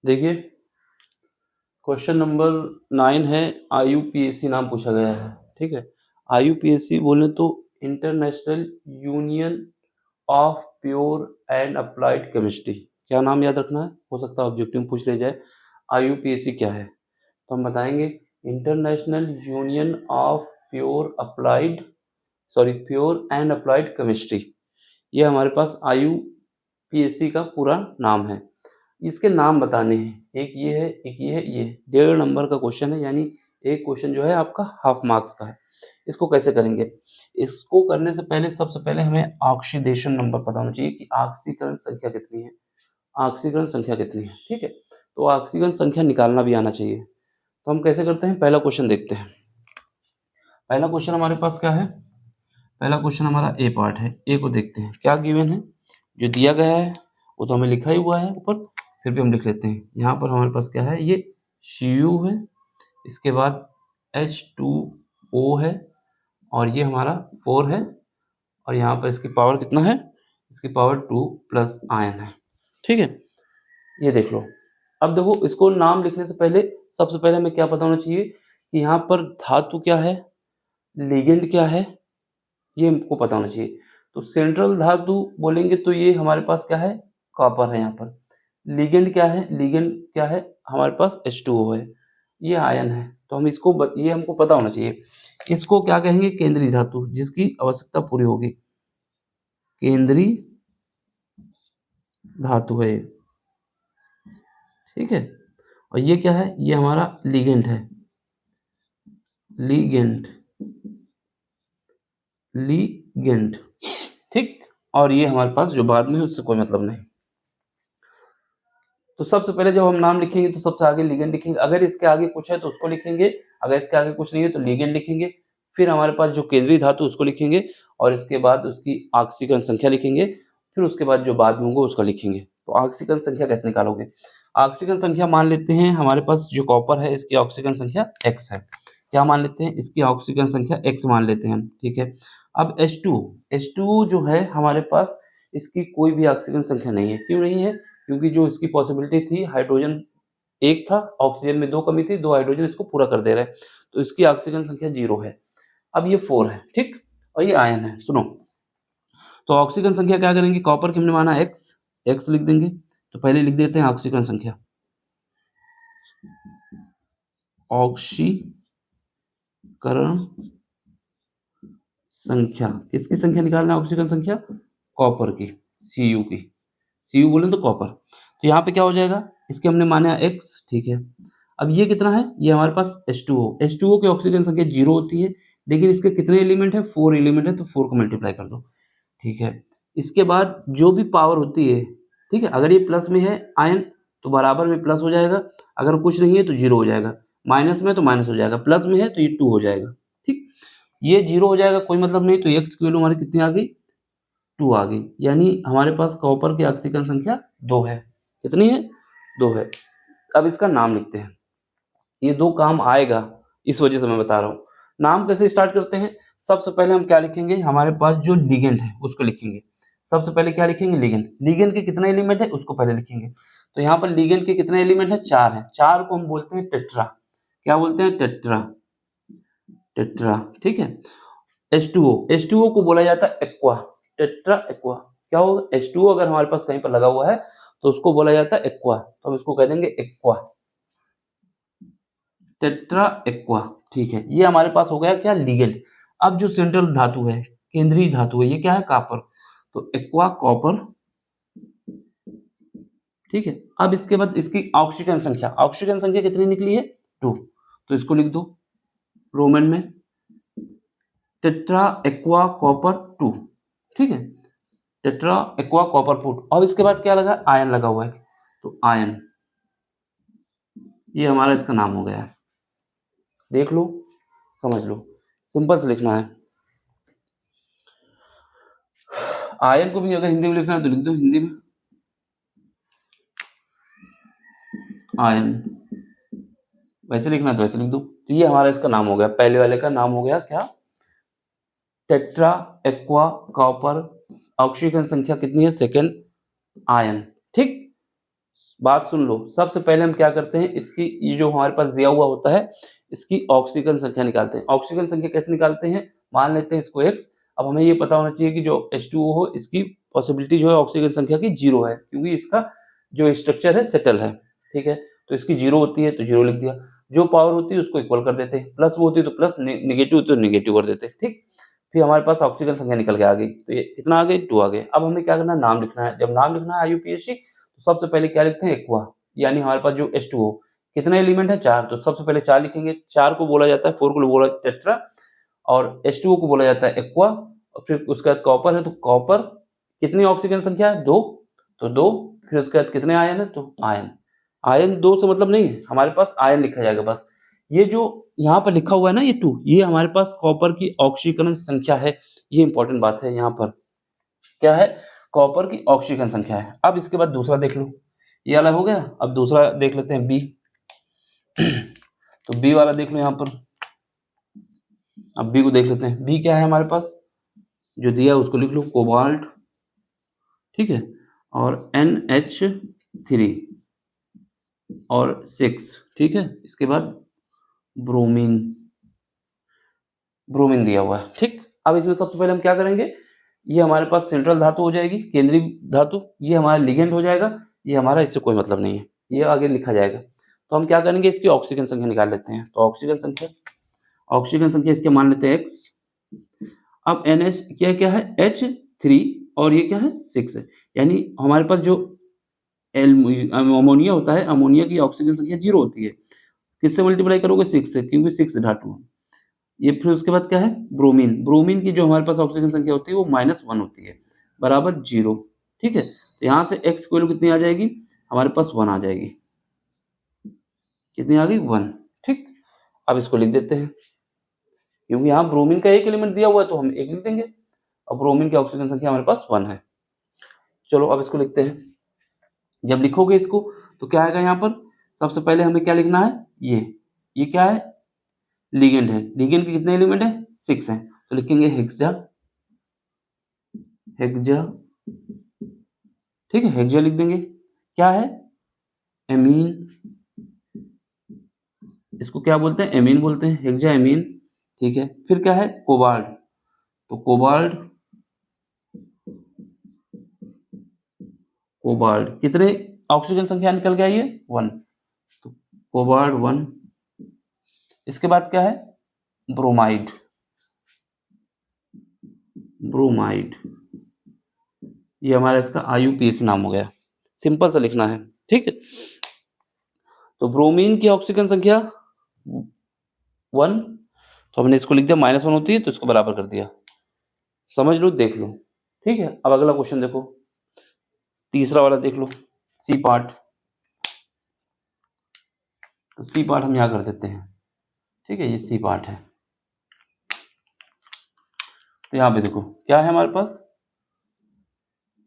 देखिए, question number 9 है, IUPAC नाम पूछा गया है। ठीक है, आईयूपीएसी बोले तो international union of pure and applied chemistry. क्या नाम याद रखना है, हो सकता है ऑब्जेक्टिव में पूछ ले जाए। आईयूपीएसी क्या है, तो हम बताएंगे international union of pure and applied chemistry. ये हमारे पास आईयूपीएसी का पूरा नाम है। इसके नाम बताने हैं, एक ये है, एक ये है, ये 1.5 नंबर का क्वेश्चन है, यानी एक क्वेश्चन जो है आपका हाफ मार्क्स का है। इसको कैसे करेंगे, इसको करने से पहले सबसे पहले हमें ऑक्सीडेशन नंबर पता होना चाहिए कि ऑक्सीकरण संख्या कितनी है, ऑक्सीकरण संख्या कितनी है। ठीक है, तो ऑक्सीकरण संख्या निकालना भी आना चाहिए। तो हम कैसे करते हैं, पहला क्वेश्चन देखते हैं। पहला क्वेश्चन हमारे पास क्या है, पहला क्वेश्चन हमारा ए पार्ट है। ए को देखते हैं क्या गिवन है, जो दिया गया है वो तो हमें लिखा ही हुआ है ऊपर, फिर भी हम लिख लेते हैं। यहाँ पर हमारे पास क्या है, ये Cu है, इसके बाद H2O है, और ये हमारा 4 है, और यहाँ पर इसकी पावर कितना है, इसकी पावर 2 प्लस आयन है। ठीक है, ये देख लो। अब देखो, इसको नाम लिखने से पहले सबसे पहले हमें क्या पता होना चाहिए कि यहाँ पर धातु क्या है, लिगेंड क्या है, ये हमको पता होना चाहिए। तो सेंट्रल धातु बोलेंगे तो ये हमारे पास क्या है, कॉपर है। यहाँ पर लिगेंड क्या है, लिगेंड क्या है, हमारे पास H2O है, ये आयन है। तो हम इसको ये हमको पता होना चाहिए। इसको क्या कहेंगे, केंद्रीय धातु, जिसकी आवश्यकता पूरी होगी, केंद्रीय धातु है। ठीक है, और ये क्या है, ये हमारा लिगेंड है, लिगेंड, लिगेंड। ठीक, और ये हमारे पास जो बाद में है उससे कोई मतलब नहीं। तो सबसे पहले जब हम नाम लिखेंगे तो सबसे आगे लिगेंड लिखेंगे, अगर इसके आगे कुछ है तो उसको लिखेंगे, अगर इसके आगे कुछ नहीं है तो लिगेंड लिखेंगे। फिर हमारे पास जो केंद्रीय धातु उसको लिखेंगे, और इसके बाद उसकी ऑक्सीकरण संख्या लिखेंगे, फिर उसके बाद जो बाद में होगा उसका लिखेंगे। तो ऑक्सीकरण संख्या कैसे निकालोगे, ऑक्सीकरण संख्या मान लेते हैं हमारे पास जो कॉपर है इसकी ऑक्सीकरण संख्या x है। क्या मान लेते हैं, इसकी ऑक्सीकरण संख्या x मान लेते हैं हम। ठीक है, अब H2 जो है हमारे पास, इसकी कोई भी ऑक्सीकरण संख्या नहीं है। क्यों नहीं है, क्योंकि जो इसकी पॉसिबिलिटी थी, हाइड्रोजन एक था, ऑक्सीजन में 2 कमी थी, 2 हाइड्रोजन इसको पूरा कर दे रहे हैं, तो इसकी ऑक्सीजन संख्या 0 है। अब ये 4 है, ठीक, और ये आयन है। सुनो, तो ऑक्सीजन संख्या क्या करेंगे, कॉपर की हमने माना x लिख देंगे। तो पहले लिख देते हैं ऑक्सीजन संख्या, ऑक्सीकरण संख्या, किसकी संख्या निकालना है, ऑक्सीकरण संख्या कॉपर की, Cu की, Cu बोले तो कॉपर। तो यहाँ पे क्या हो जाएगा, इसके हमने माना x। ठीक है, अब ये कितना है, ये हमारे पास H2O की ऑक्सीजन संख्या 0 होती है, लेकिन इसके कितने एलिमेंट है, 4 एलिमेंट है, तो 4 को मल्टीप्लाई कर दो। ठीक है, इसके बाद जो भी पावर होती है, ठीक है, अगर ये प्लस में है आयन तो बराबर में प्लस हो जाएगा, अगर कुछ नहीं है तो 0 हो जाएगा, माइनस में तो माइनस हो जाएगा, प्लस में है तो ये 2 हो जाएगा। ठीक, ये 0 हो जाएगा, कोई मतलब नहीं, तो x की वैल्यू हमारी कितनी आ गई, 2 आ गई, यानी हमारे पास कॉपर की ऑक्सीकरण संख्या 2 है। कितनी है, 2 है। अब इसका नाम लिखते हैं, ये 2 काम आएगा, इस वजह से मैं बता रहा हूँ। नाम कैसे स्टार्ट करते हैं, सबसे पहले हम क्या लिखेंगे, हमारे पास जो लिगेंड है उसको लिखेंगे। सबसे पहले क्या लिखेंगे, लिगेंड, लिगेंड के कितने एलिमेंट है उसको पहले लिखेंगे। तो यहाँ पर लिगेंड के कितने एलिमेंट है, 4 है, 4 को हम बोलते हैं टेट्रा। क्या बोलते हैं, टेट्रा, टेट्रा। ठीक है, H2O को बोला जाता है एक्वा, टेट्रा एक्वा। क्या होगा, H2O अगर हमारे पास कहीं पर लगा हुआ है तो उसको बोला जाता है एक्वा, तो हम इसको कह देंगे एक्वा, टेट्रा एक्वा। ठीक है, ये हमारे पास हो गया क्या, लिगेंड। अब जो सेंट्रल धातु है, केंद्रीय धातु है, ये क्या है, कॉपर, तो एक्वा कॉपर। ठीक है, अब इसके बाद इसकी ऑक्सीजन संख्या कितनी निकली है, 2, तो इसको लिख दो रोमन में, टेट्रा एक्वा कॉपर 2। ठीक है, टेट्रा एक्वा कॉपर फूड। अब इसके बाद क्या लगा, आयन लगा हुआ है, तो आयन, ये हमारा इसका नाम हो गया है। देख लो, समझ लो, सिंपल से लिखना है। आयन को भी अगर हिंदी में लिखना है तो लिख दो हिंदी में, आयन, वैसे लिखना है तो वैसे लिख दो। तो ये हमारा इसका नाम हो गया, पहले वाले का नाम हो गया क्या, टेट्रा एक्वा कॉपर, ऑक्सीजन संख्या कितनी है, सेकेंड, आयन। ठीक, बात सुन लो, सबसे पहले हम क्या करते हैं, इसकी ये जो हमारे पास दिया हुआ होता है इसकी ऑक्सीजन संख्या निकालते हैं। ऑक्सीजन संख्या कैसे निकालते हैं, मान लेते हैं इसको x। अब हमें ये पता होना चाहिए कि जो H2O हो इसकी पॉसिबिलिटी जो है ऑक्सीजन संख्या की 0 है, क्योंकि इसका जो स्ट्रक्चर है सेटल है, ठीक है। तो इसकी 0 होती है तो 0 लिख दिया, जो पावर होती है उसको इक्वल कर देते हैं, प्लस वो होती है तो प्लस, नेगेटिव होती है तो नेगेटिव कर देते हैं, ठीक। फिर हमारे पास ऑक्सीजन संख्या निकल के आ गई, तो ये कितना आ गई, 2 आ गए। अब हमें क्या करना है, नाम लिखना है। जब नाम लिखना है IUPAC तो सबसे पहले क्या लिखते हैं, एक्वा, यानी हमारे पास जो H2O कितने एलिमेंट है, 4, तो सबसे पहले 4 लिखेंगे। 4 को बोला जाता है, 4 को बोला टेट्रा, और H2O को बोला जाता है एक्वा। और फिर उसके बाद कॉपर है तो कॉपर, कितनी ऑक्सीजन संख्या है, 2, तो 2। फिर उसके बाद कितने आयन है, तो आयन। आयन 2 से मतलब नहीं है, हमारे पास आयन लिखा जाएगा बस। ये जो यहाँ पर लिखा हुआ है ना ये 2, ये हमारे पास कॉपर की ऑक्सीकरण संख्या है। ये इंपॉर्टेंट बात है, यहाँ पर क्या है, कॉपर की ऑक्सीकरण संख्या है। अब इसके बाद दूसरा देख लो, ये वाला हो गया। अब दूसरा देख लेते हैं, बी। तो बी वाला देख लो यहाँ पर। अब बी को देख लेते हैं, बी क्या है हमारे पास, जो दिया उसको लिख लो, कोबाल्ट, ठीक है, और NH3 और 6, ठीक है। इसके बाद ब्रोमीन, ब्रोमीन दिया हुआ है, ठीक। अब इसमें सबसे पहले हम क्या करेंगे, ये हमारे पास सेंट्रल धातु हो जाएगी, केंद्रीय धातु, ये हमारा लिगेंड हो जाएगा, ये हमारा इससे कोई मतलब नहीं है, ये आगे लिखा जाएगा। तो हम क्या करेंगे, इसकी ऑक्सीजन संख्या निकाल लेते हैं। तो ऑक्सीजन संख्या इसके मान लेते हैं x। अब NH क्या क्या है, H3, और ये क्या है, 6 है, यानी हमारे पास जो अमोनिया होता है, अमोनिया की ऑक्सीजन संख्या 0 होती है। किससे मल्टीप्लाई करोगे, 6 से, क्योंकि 6 धातु है ये। फिर उसके बाद क्या है, ब्रोमीन, ब्रोमीन की जो हमारे पास ऑक्सीजन संख्या होती है वो -1 होती है, बराबर 0, ठीक है। तो यहाँ से x की वैल्यू कितनी आ जाएगी, हमारे पास 1 आ जाएगी, कितनी आ गई, 1, ठीक। अब इसको लिख देते हैं, क्योंकि यहाँ ब्रोमीन का एक एलिमेंट दिया हुआ है तो हम 1 लिख देंगे, और ब्रोमीन की ऑक्सीजन संख्या हमारे पास 1 है। चलो अब इसको लिखते हैं। जब लिखोगे इसको तो क्या आएगा, यहाँ पर सबसे पहले हमें क्या लिखना है, ये क्या है, लिगेंड है। लिगेंड के कितने एलिमेंट है, 6 हैं, तो लिखेंगे हेक्सा, ठीक है, हेक्सा लिख देंगे। क्या है, एमीन, इसको क्या बोलते हैं, एमीन बोलते हैं, हेक्सा एमीन, ठीक है। फिर क्या है, कोबाल्ट, तो कोबाल्ट कितने ऑक्सीजन संख्या निकल के आई है, 1, तो कोबाल्ट 1। इसके बाद क्या है, ब्रोमाइड, ये हमारा इसका IUPAC नाम हो गया, सिंपल सा लिखना है, ठीक है। तो ब्रोमीन की ऑक्सीजन संख्या 1, तो हमने इसको लिख दिया, -1 होती है तो इसको बराबर कर दिया, समझ लो, देख लो, ठीक है। अब अगला क्वेश्चन देखो, तीसरा वाला देख लो, सी पार्ट। तो सी पार्ट हम यहाँ कर देते हैं, ठीक है, ये सी पार्ट है। तो यहाँ पे देखो क्या है हमारे पास,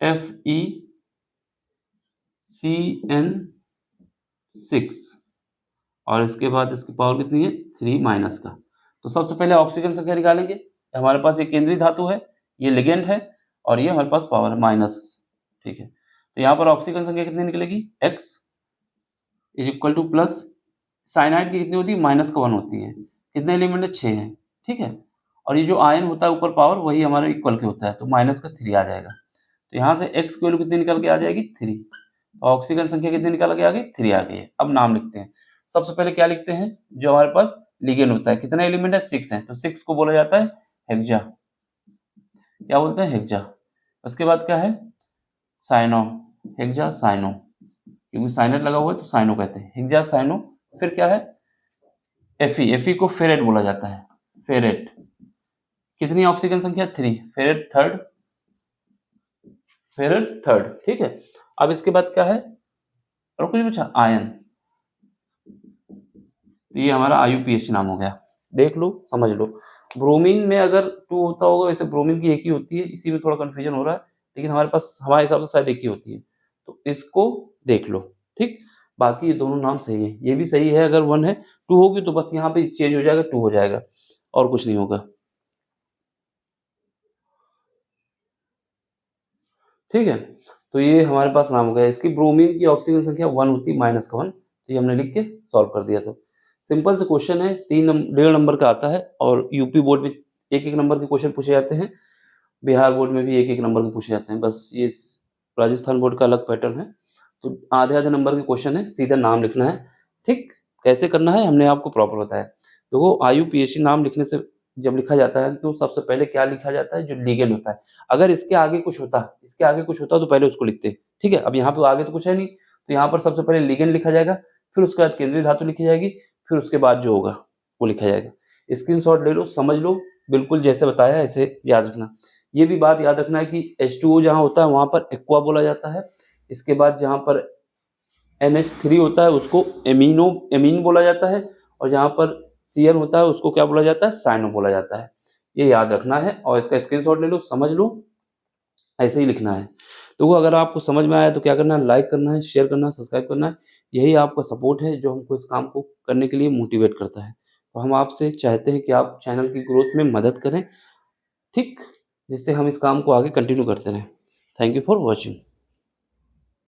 FeCN6, और इसके बाद इसकी पावर कितनी है, 3 माइनस का। तो सबसे पहले ऑक्सीजन संख्या निकालेंगे। हमारे पास ये केंद्रीय धातु है, ये लिगेंड है, और ये हमारे पास पावर है -, ठीक है। तो यहाँ पर ऑक्सीजन संख्या कितनी निकलेगी, x is equal two plus, cyanide की कितनी होती है, -1 होती है, कितने एलिमेंट है, 6 है, ठीक है। और ये जो आयन होता है ऊपर पावर, वही हमारे इक्वल के होता है, तो -3 आ जाएगा। तो यहाँ से x की वैल्यू कितनी निकल के आ जाएगी, 3, ऑक्सीजन संख्या कितनी निकल के आ गई, 3 आ गई है। अब नाम लिखते हैं। सबसे पहले क्या लिखते हैं, जो हमारे पास लिगेंड होता है, कितने एलिमेंट है, 6 है, तो 6 को बोला जाता है हेक्सा, क्या बोलते हैं, हेक्सा। उसके बाद क्या है, साइनो, हेक्सा साइनो, क्योंकि साइनेट लगा हुआ है तो साइनो कहते हैं, हेक्सा साइनो। फिर क्या है, Fe को फेरेट बोला जाता है, फेरेट, कितनी ऑक्सीजन संख्या, 3, फेरेट थर्ड, ठीक है। अब इसके बाद क्या है, और कुछ पूछा, आयन, तो ये हमारा IUPAC नाम हो गया, देख लो, समझ लो। ब्रोमीन में अगर 2 होता होगा, वैसे ब्रोमीन की 1 ही होती है, इसी में थोड़ा कंफ्यूजन हो रहा है, लेकिन हमारे पास, हमारे हिसाब से शायद 1 ही होती है, तो इसको देख लो, ठीक। बाकी ये दोनों नाम सही है, ये भी सही है, अगर 1 है, 2 होगी तो बस यहाँ पे चेंज हो जाएगा, 2 हो जाएगा, और कुछ नहीं होगा, ठीक है। तो ये हमारे पास नाम हो गया। इसकी ब्रोमीन की ऑक्सीजन संख्या 1 होती है, -1। तो ये हमने लिख के सॉल्व कर दिया सब। सिंपल से क्वेश्चन है, 1.5 नंबर का आता है और यूपी बोर्ड में 1-1 नंबर के क्वेश्चन पूछे जाते हैं, बिहार बोर्ड में भी 1-1 नंबर के पूछे जाते हैं। बस ये राजस्थान बोर्ड का अलग पैटर्न है। तो आधे-आधे नंबर के क्वेश्चन है, सीधा नाम लिखना है। ठीक, कैसे करना है हमने आपको प्रॉपर बताया। देखो आईयूपीएसी नाम लिखने से जब लिखा जाता है तो सबसे पहले क्या लिखा जाता है, जो लिगेंड होता है। अगर इसके आगे कुछ होता तो पहले उसको लिखते। ठीक है, अब यहाँ पे आगे तो कुछ है नहीं, तो यहाँ पर सबसे पहले लिगेंड लिखा जाएगा, फिर उसके बाद केंद्रीय धातु लिखी जाएगी, फिर उसके बाद जो होगा वो लिखा जाएगा। स्क्रीनशॉट ले लो, समझ लो, बिल्कुल जैसे बताया ऐसे याद रखना। ये भी बात याद रखना है कि H2O जहाँ होता है वहाँ पर एक्वा बोला जाता है। इसके बाद जहाँ पर NH3 होता है उसको एमीन बोला जाता है, और जहाँ पर Cl होता है उसको क्या बोला जाता है, साइनो बोला जाता है। ये याद रखना है और इसका स्क्रीनशॉट ले लो, समझ लो, ऐसे ही लिखना है। तो वो अगर आपको समझ में आया तो क्या करना है, लाइक करना है, शेयर करना है, सब्सक्राइब करना है। यही आपका सपोर्ट है जो हमको इस काम को करने के लिए मोटिवेट करता है। तो हम आपसे चाहते हैं कि आप चैनल की ग्रोथ में मदद करें, ठीक? जिससे हम इस काम को आगे कंटिन्यू करते रहें। Thank you for watching.